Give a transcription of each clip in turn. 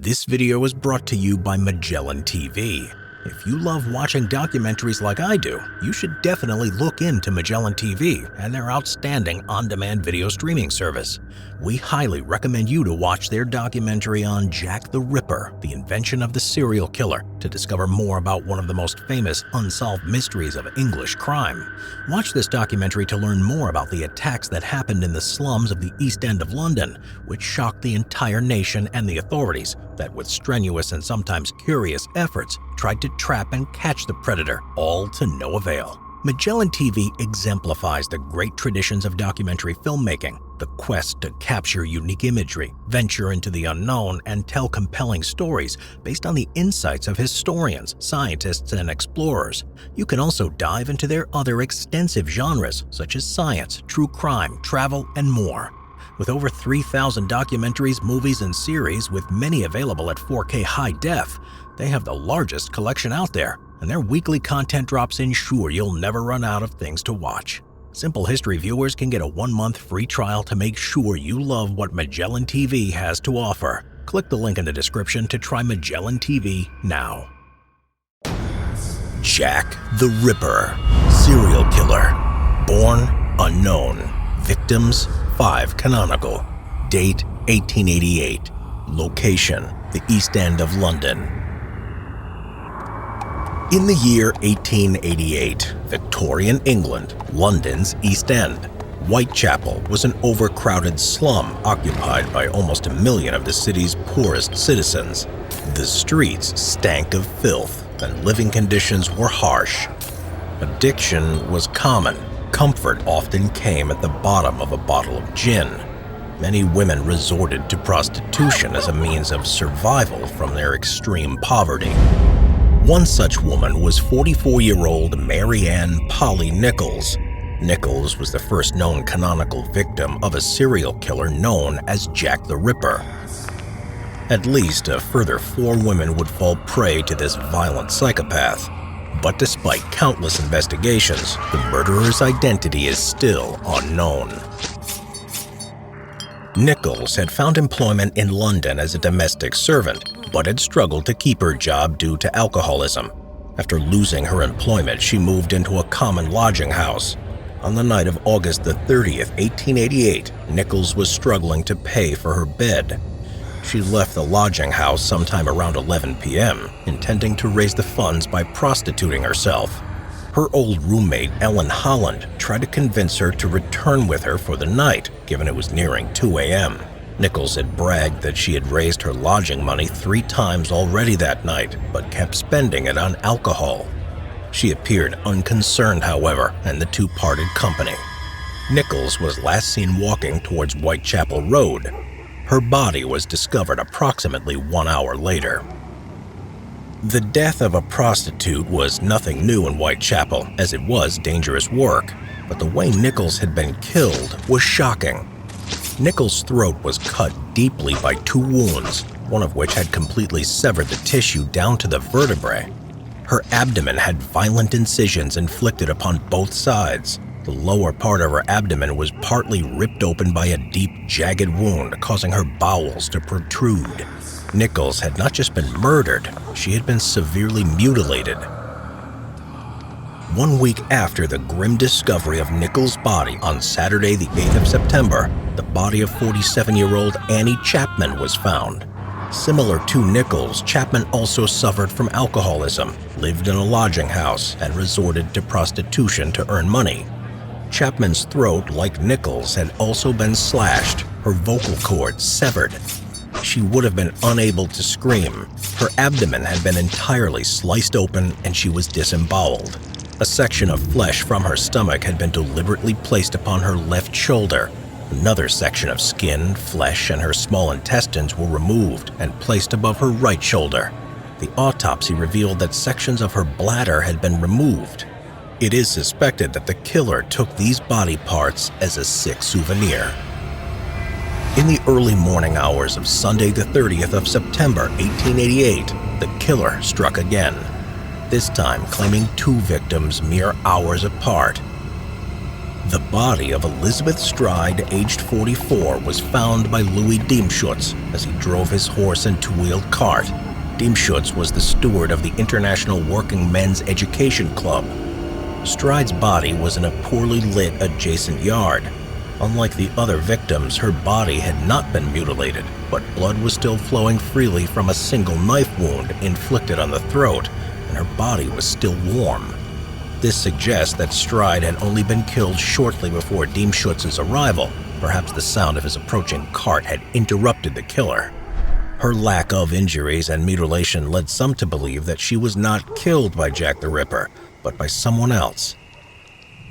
This video is brought to you by MagellanTV. If you love watching documentaries like I do, you should definitely look into MagellanTV and their outstanding on-demand video streaming service. We highly recommend you to watch their documentary on Jack the Ripper, the invention of the serial killer, to discover more about one of the most famous unsolved mysteries of English crime. Watch this documentary to learn more about the attacks that happened in the slums of the East End of London, which shocked the entire nation and the authorities that, with strenuous and sometimes curious efforts, tried to trap and catch the predator, all to no avail. MagellanTV exemplifies the great traditions of documentary filmmaking, the quest to capture unique imagery, venture into the unknown, and tell compelling stories based on the insights of historians, scientists, and explorers. You can also dive into their other extensive genres, such as science, true crime, travel, and more. With over 3,000 documentaries, movies, and series, with many available at 4K high def, they have the largest collection out there, and their weekly content drops ensure you'll never run out of things to watch. Simple History viewers can get a 1-month free trial to make sure you love what MagellanTV has to offer. Click the link in the description to try MagellanTV now. Jack the Ripper, serial killer, born unknown, victims 5 canonical, date 1888, location the East End of London. In the year 1888, Victorian England, London's East End, Whitechapel was an overcrowded slum occupied by almost 1 million of the city's poorest citizens. The streets stank of filth and living conditions were harsh. Addiction was common. Comfort often came at the bottom of a bottle of gin. Many women resorted to prostitution as a means of survival from their extreme poverty. One such woman was 44-year-old Mary Ann Polly Nichols. Nichols was the first known canonical victim of a serial killer known as Jack the Ripper. At least a further 4 women would fall prey to this violent psychopath. But despite countless investigations, the murderer's identity is still unknown. Nichols had found employment in London as a domestic servant, but had struggled to keep her job due to alcoholism. After losing her employment, she moved into a common lodging house. On the night of August 30th, 1888, Nichols was struggling to pay for her bed. She left the lodging house sometime around 11 p.m., intending to raise the funds by prostituting herself. Her old roommate, Ellen Holland, tried to convince her to return with her for the night, given it was nearing 2 a.m. Nichols had bragged that she had raised her lodging money 3 times already that night, but kept spending it on alcohol. She appeared unconcerned, however, and the two parted company. Nichols was last seen walking towards Whitechapel Road. Her body was discovered approximately 1 hour later. The death of a prostitute was nothing new in Whitechapel, as it was dangerous work, but the way Nichols had been killed was shocking. Nichols' throat was cut deeply by 2 wounds, one of which had completely severed the tissue down to the vertebrae. Her abdomen had violent incisions inflicted upon both sides. The lower part of her abdomen was partly ripped open by a deep, jagged wound, causing her bowels to protrude. Nichols had not just been murdered, she had been severely mutilated. 1 week after the grim discovery of Nichols' body on Saturday, the 8th of September, the body of 47-year-old Annie Chapman was found. Similar to Nichols, Chapman also suffered from alcoholism, lived in a lodging house, and resorted to prostitution to earn money. Chapman's throat, like Nichols, had also been slashed, her vocal cords severed. She would have been unable to scream. Her abdomen had been entirely sliced open and she was disemboweled. A section of flesh from her stomach had been deliberately placed upon her left shoulder. Another section of skin, flesh, and her small intestines were removed and placed above her right shoulder. The autopsy revealed that sections of her bladder had been removed. It is suspected that the killer took these body parts as a sick souvenir. In the early morning hours of Sunday the 30th of September, 1888, the killer struck again, this time claiming 2 victims mere hours apart. The body of Elizabeth Stride, aged 44, was found by Louis Diemschutz as he drove his horse and two-wheeled cart. Diemschutz was the steward of the International Working Men's Education Club. Stride's body was in a poorly lit adjacent yard. Unlike the other victims, her body had not been mutilated, but blood was still flowing freely from a single knife wound inflicted on the throat, and her body was still warm. This suggests that Stride had only been killed shortly before Diemschutz's arrival. Perhaps the sound of his approaching cart had interrupted the killer. Her lack of injuries and mutilation led some to believe that she was not killed by Jack the Ripper, but by someone else.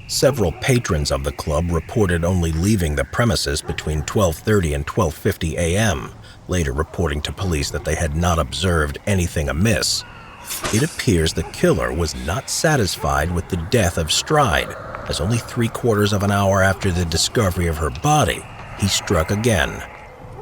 Several patrons of the club reported only leaving the premises between 12:30 and 12:50 a.m., later reporting to police that they had not observed anything amiss. It appears the killer was not satisfied with the death of Stride, as only 3/4 of an hour after the discovery of her body, he struck again.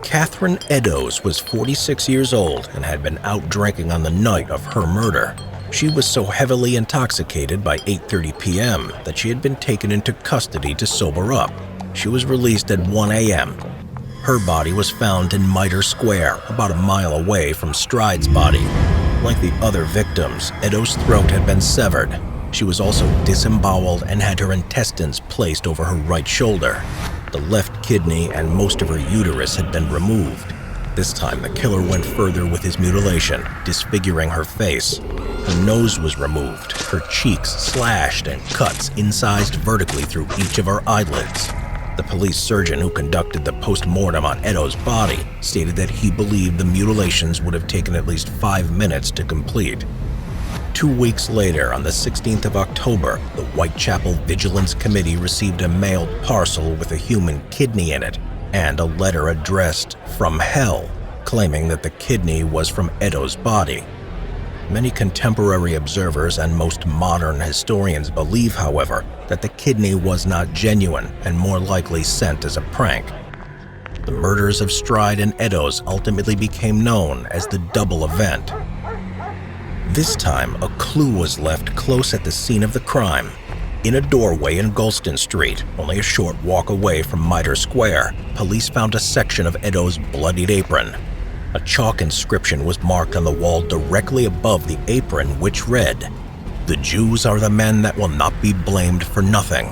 Catherine Eddowes was 46 years old and had been out drinking on the night of her murder. She was so heavily intoxicated by 8:30 p.m. that she had been taken into custody to sober up. She was released at 1 a.m. Her body was found in Mitre Square, about a mile away from Stride's body. Like the other victims, Eddowes' throat had been severed. She was also disemboweled and had her intestines placed over her right shoulder. The left kidney and most of her uterus had been removed. This time, the killer went further with his mutilation, disfiguring her face. Her nose was removed, her cheeks slashed, and cuts incised vertically through each of her eyelids. The police surgeon who conducted the post-mortem on Eddowes' body stated that he believed the mutilations would have taken at least 5 minutes to complete. 2 weeks later, on the 16th of October, the Whitechapel Vigilance Committee received a mailed parcel with a human kidney in it and a letter addressed "From Hell," claiming that the kidney was from Eddowes' body. Many contemporary observers and most modern historians believe, however, that the kidney was not genuine and more likely sent as a prank. The murders of Stride and Eddowes ultimately became known as the double event. This time, a clue was left close at the scene of the crime. In a doorway in Goulston Street, only a short walk away from Mitre Square, police found a section of Eddowes' bloodied apron. A chalk inscription was marked on the wall directly above the apron, which read, "The Jews are the men that will not be blamed for nothing."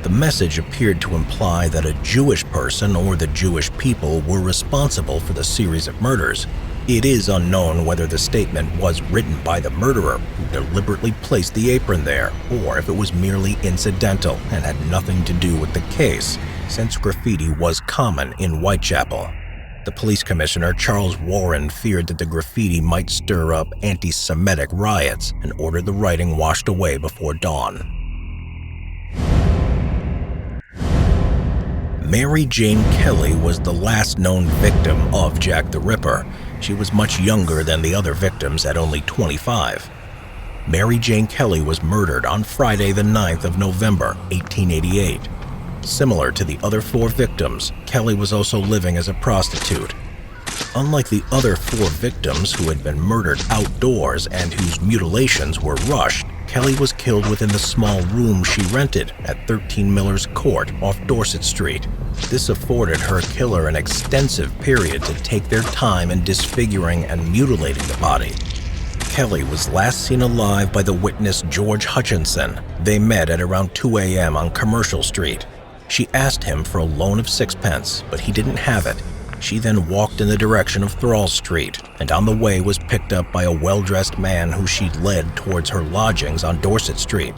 The message appeared to imply that a Jewish person or the Jewish people were responsible for the series of murders. It is unknown whether the statement was written by the murderer who deliberately placed the apron there, or if it was merely incidental and had nothing to do with the case, since graffiti was common in Whitechapel. The police commissioner, Charles Warren, feared that the graffiti might stir up anti-Semitic riots and ordered the writing washed away before dawn. Mary Jane Kelly was the last known victim of Jack the Ripper. She was much younger than the other victims at only 25. Mary Jane Kelly was murdered on Friday the 9th of November, 1888. Similar to the other 4 victims, Kelly was also living as a prostitute. Unlike the other 4 victims who had been murdered outdoors and whose mutilations were rushed, Kelly was killed within the small room she rented at 13 Miller's Court off Dorset Street. This afforded her killer an extensive period to take their time in disfiguring and mutilating the body. Kelly was last seen alive by the witness George Hutchinson. They met at around 2 a.m. on Commercial Street. She asked him for a loan of 6pence, but he didn't have it. She then walked in the direction of Thrall Street, and on the way was picked up by a well-dressed man who she led towards her lodgings on Dorset Street.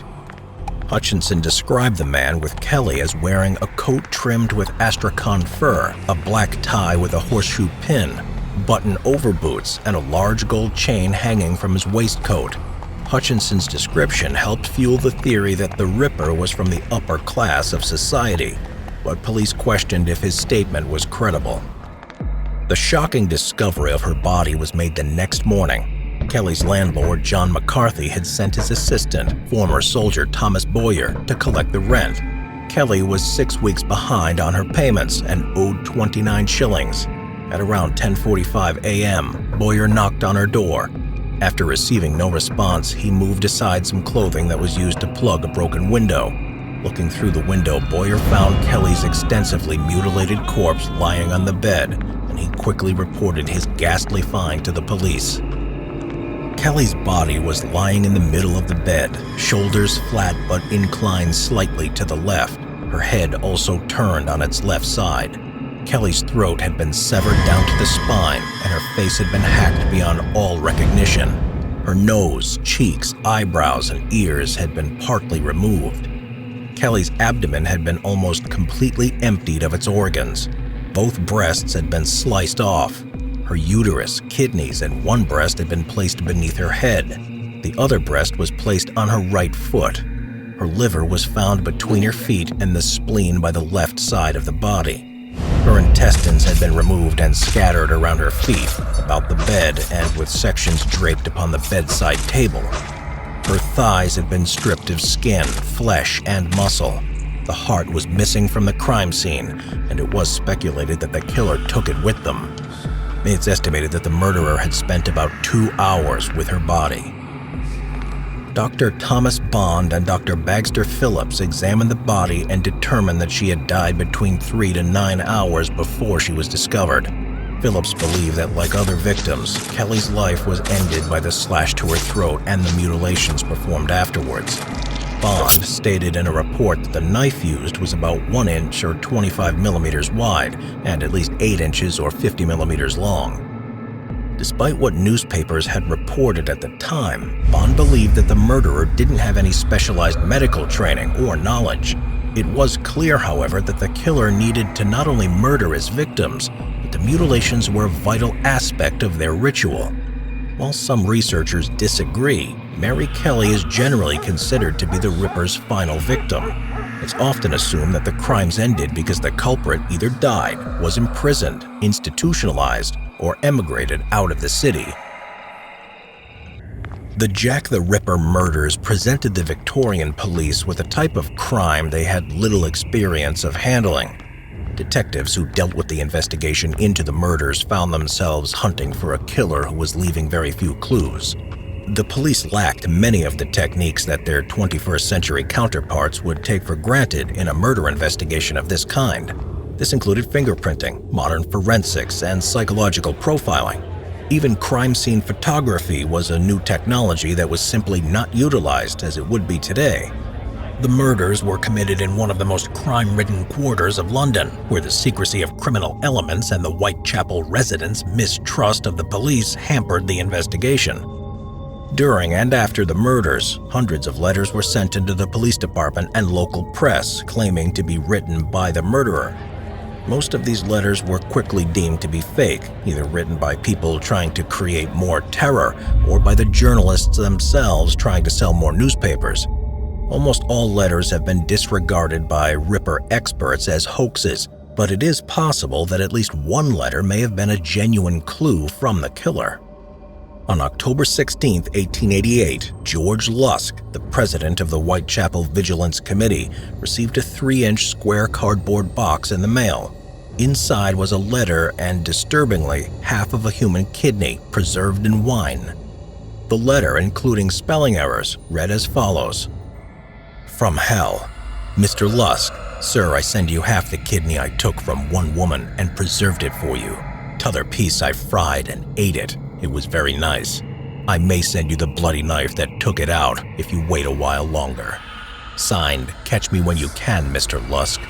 Hutchinson described the man with Kelly as wearing a coat trimmed with astrakhan fur, a black tie with a horseshoe pin, button overboots, and a large gold chain hanging from his waistcoat. Hutchinson's description helped fuel the theory that the Ripper was from the upper class of society, but police questioned if his statement was credible. The shocking discovery of her body was made the next morning. Kelly's landlord, John McCarthy, had sent his assistant, former soldier Thomas Boyer, to collect the rent. Kelly was 6 weeks behind on her payments and owed 29 shillings. At around 10:45 a.m., Boyer knocked on her door. After receiving no response, he moved aside some clothing that was used to plug a broken window. Looking through the window, Boyer found Kelly's extensively mutilated corpse lying on the bed, and he quickly reported his ghastly find to the police. Kelly's body was lying in the middle of the bed, shoulders flat but inclined slightly to the left, her head also turned on its left side. Kelly's throat had been severed down to the spine, and her face had been hacked beyond all recognition. Her nose, cheeks, eyebrows, and ears had been partly removed. Kelly's abdomen had been almost completely emptied of its organs. Both breasts had been sliced off. Her uterus, kidneys, and one breast had been placed beneath her head. The other breast was placed on her right foot. Her liver was found between her feet and the spleen by the left side of the body. Her intestines had been removed and scattered around her feet, about the bed, and with sections draped upon the bedside table. Her thighs had been stripped of skin, flesh, and muscle. The heart was missing from the crime scene, and it was speculated that the killer took it with them. It's estimated that the murderer had spent about 2 hours with her body. Dr. Thomas Bond and Dr. Bagster Phillips examined the body and determined that she had died between 3 to 9 hours before she was discovered. Phillips believed that, like other victims, Kelly's life was ended by the slash to her throat and the mutilations performed afterwards. Bond stated in a report that the knife used was about 1 inch or 25 millimeters wide and at least 8 inches or 50 millimeters long. Despite what newspapers had reported at the time, Bond believed that the murderer didn't have any specialized medical training or knowledge. It was clear, however, that the killer needed to not only murder his victims, but the mutilations were a vital aspect of their ritual. While some researchers disagree, Mary Kelly is generally considered to be the Ripper's final victim. It's often assumed that the crimes ended because the culprit either died, was imprisoned, institutionalized, or emigrated out of the city. The Jack the Ripper murders presented the Victorian police with a type of crime they had little experience of handling. Detectives who dealt with the investigation into the murders found themselves hunting for a killer who was leaving very few clues. The police lacked many of the techniques that their 21st century counterparts would take for granted in a murder investigation of this kind. This included fingerprinting, modern forensics, and psychological profiling. Even crime scene photography was a new technology that was simply not utilized as it would be today. The murders were committed in one of the most crime-ridden quarters of London, where the secrecy of criminal elements and the Whitechapel residents' mistrust of the police hampered the investigation. During and after the murders, hundreds of letters were sent into the police department and local press claiming to be written by the murderer. Most of these letters were quickly deemed to be fake, either written by people trying to create more terror or by the journalists themselves trying to sell more newspapers. Almost all letters have been disregarded by Ripper experts as hoaxes, but it is possible that at least one letter may have been a genuine clue from the killer. On October 16, 1888, George Lusk, the president of the Whitechapel Vigilance Committee, received a 3-inch square cardboard box in the mail. Inside was a letter and, disturbingly, half of a human kidney preserved in wine. The letter, including spelling errors, read as follows. From hell. Mr. Lusk, sir, I send you half the kidney I took from one woman and preserved it for you. T'other piece I fried and ate it. It was very nice. I may send you the bloody knife that took it out if you wait a while longer. Signed, Catch Me When You Can, Mr. Lusk.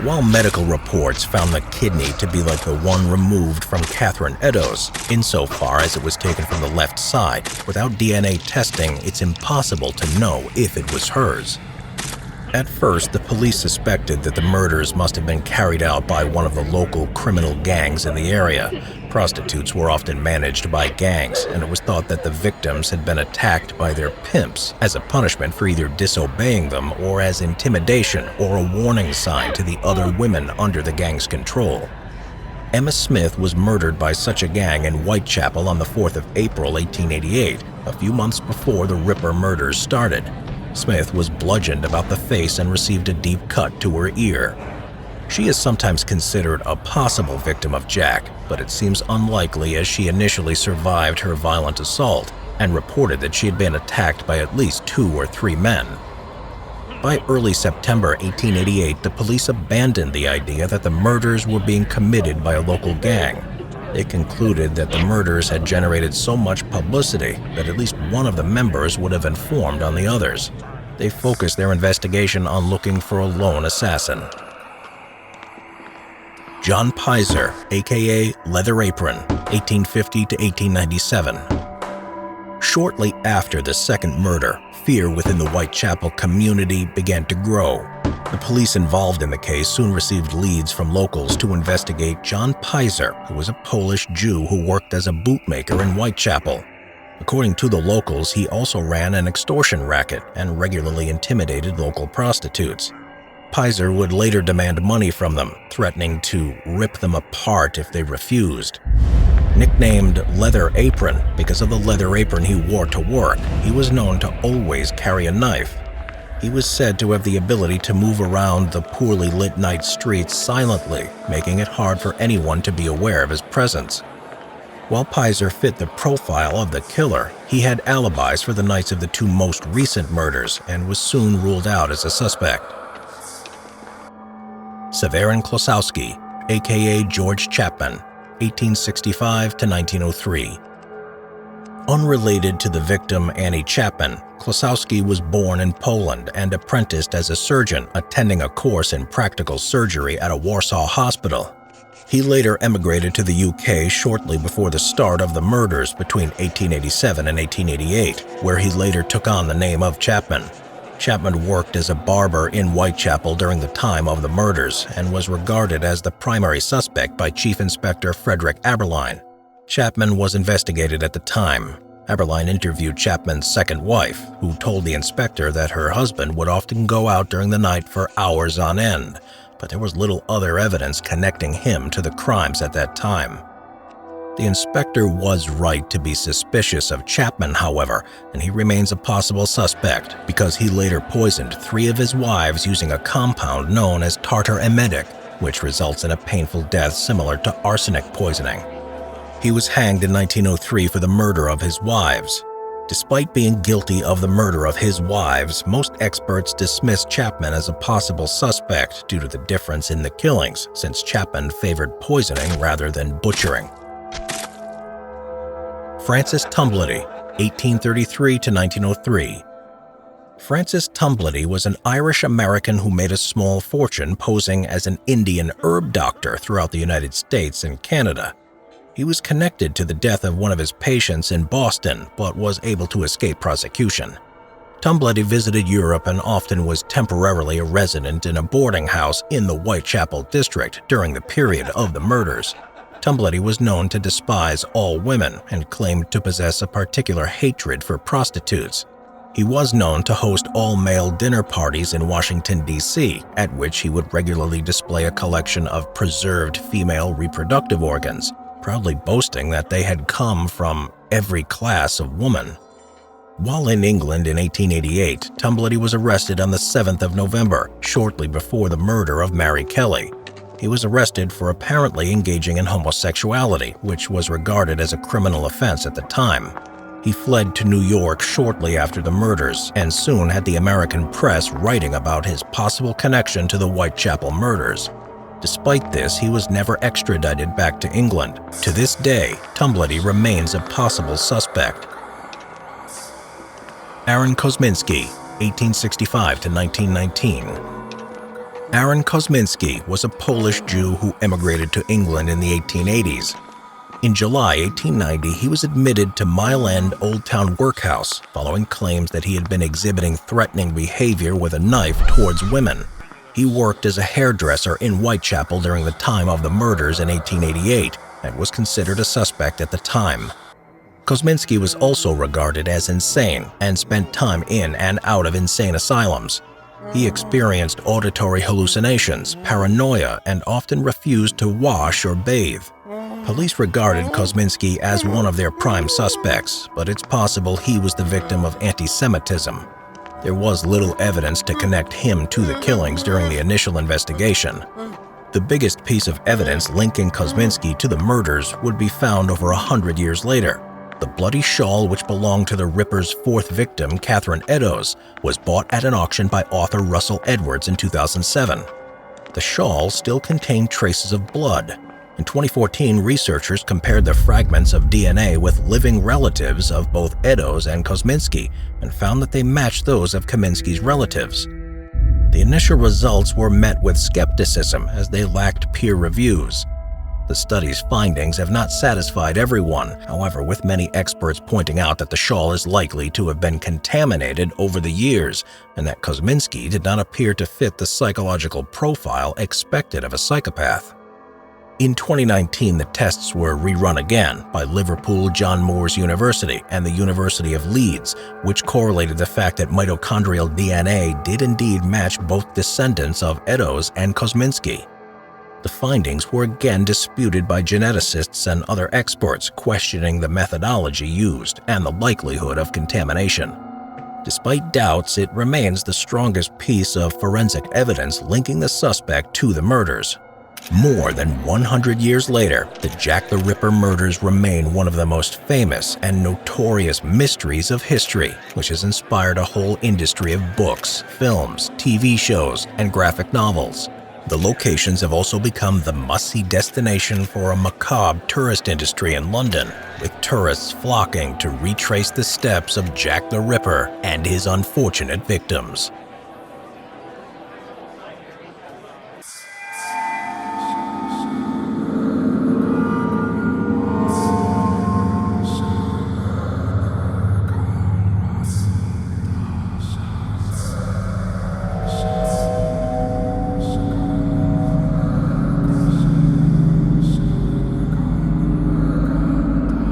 While medical reports found the kidney to be like the one removed from Catherine Eddowes, insofar as it was taken from the left side, without DNA testing, it's impossible to know if it was hers. At first, the police suspected that the murders must have been carried out by one of the local criminal gangs in the area. Prostitutes were often managed by gangs, and it was thought that the victims had been attacked by their pimps as a punishment for either disobeying them or as intimidation or a warning sign to the other women under the gang's control. Emma Smith was murdered by such a gang in Whitechapel on the 4th of April, 1888, a few months before the Ripper murders started. Smith was bludgeoned about the face and received a deep cut to her ear. She is sometimes considered a possible victim of Jack, but it seems unlikely as she initially survived her violent assault and reported that she had been attacked by at least 2 or 3 men. By early September 1888, the police abandoned the idea that the murders were being committed by a local gang. They concluded that the murders had generated so much publicity that at least one of the members would have informed on the others. They focused their investigation on looking for a lone assassin. John Piser, aka Leather Apron, 1850 to 1897. Shortly after the second murder, fear within the Whitechapel community began to grow. The police involved in the case soon received leads from locals to investigate John Piser, who was a Polish Jew who worked as a bootmaker in Whitechapel. According to the locals, he also ran an extortion racket and regularly intimidated local prostitutes. Piser would later demand money from them, threatening to rip them apart if they refused. Nicknamed Leather Apron because of the leather apron he wore to work, he was known to always carry a knife. He was said to have the ability to move around the poorly lit night streets silently, making it hard for anyone to be aware of his presence. While Piser fit the profile of the killer, he had alibis for the nights of the two most recent murders and was soon ruled out as a suspect. Severin Klosowski, aka George Chapman, 1865 to 1903. Unrelated to the victim Annie Chapman, Klosowski was born in Poland and apprenticed as a surgeon, attending a course in practical surgery at a Warsaw hospital. He later emigrated to the UK shortly before the start of the murders between 1887 and 1888, where he later took on the name of Chapman. Chapman worked as a barber in Whitechapel during the time of the murders and was regarded as the primary suspect by Chief Inspector Frederick Aberline. Chapman was investigated at the time. Aberline interviewed Chapman's second wife, who told the inspector that her husband would often go out during the night for hours on end, but there was little other evidence connecting him to the crimes at that time. The inspector was right to be suspicious of Chapman, however, and he remains a possible suspect because he later poisoned 3 of his wives using a compound known as tartar emetic, which results in a painful death similar to arsenic poisoning. He was hanged in 1903 for the murder of his wives. Despite being guilty of the murder of his wives, most experts dismissed Chapman as a possible suspect due to the difference in the killings, since Chapman favored poisoning rather than butchering. Francis Tumblety, 1833 to 1903. Francis Tumblety was an Irish-American who made a small fortune posing as an Indian herb doctor throughout the United States and Canada. He was connected to the death of one of his patients in Boston, but was able to escape prosecution. Tumblety visited Europe and often was temporarily a resident in a boarding house in the Whitechapel district during the period of the murders. Tumblety was known to despise all women and claimed to possess a particular hatred for prostitutes. He was known to host all-male dinner parties in Washington, D.C., at which he would regularly display a collection of preserved female reproductive organs, proudly boasting that they had come from every class of woman. While in England in 1888, Tumblety was arrested on the 7th of November, shortly before the murder of Mary Kelly. He was arrested for apparently engaging in homosexuality, which was regarded as a criminal offense at the time. He fled to New York shortly after the murders and soon had the American press writing about his possible connection to the Whitechapel murders. Despite this, he was never extradited back to England. To this day, Tumblety remains a possible suspect. Aaron Kosminski, 1865 to 1919. Aaron Kosminski was a Polish Jew who emigrated to England in the 1880s. In July 1890, he was admitted to Mile End Old Town Workhouse following claims that he had been exhibiting threatening behavior with a knife towards women. He worked as a hairdresser in Whitechapel during the time of the murders in 1888 and was considered a suspect at the time. Kosminski was also regarded as insane and spent time in and out of insane asylums. He experienced auditory hallucinations, paranoia, and often refused to wash or bathe. Police regarded Kosminski as one of their prime suspects, but it's possible he was the victim of anti-Semitism. There was little evidence to connect him to the killings during the initial investigation. The biggest piece of evidence linking Kosminski to the murders would be found over 100 years later. The bloody shawl, which belonged to the Ripper's fourth victim, Catherine Eddowes, was bought at an auction by author Russell Edwards in 2007. The shawl still contained traces of blood. In 2014, researchers compared the fragments of DNA with living relatives of both Eddowes and Kosminski and found that they matched those of Kosminski's relatives. The initial results were met with skepticism as they lacked peer reviews. The study's findings have not satisfied everyone, however, with many experts pointing out that the shawl is likely to have been contaminated over the years and that Kosminski did not appear to fit the psychological profile expected of a psychopath. In 2019, the tests were rerun again by Liverpool John Moores University and the University of Leeds, which correlated the fact that mitochondrial DNA did indeed match both descendants of Eddowes and Kosminski. The findings were again disputed by geneticists and other experts, questioning the methodology used and the likelihood of contamination. Despite doubts, it remains the strongest piece of forensic evidence linking the suspect to the murders. More than 100 years later, the Jack the Ripper murders remain one of the most famous and notorious mysteries of history, which has inspired a whole industry of books, films, TV shows, and graphic novels. The locations have also become the must-see destination for a macabre tourist industry in London, with tourists flocking to retrace the steps of Jack the Ripper and his unfortunate victims.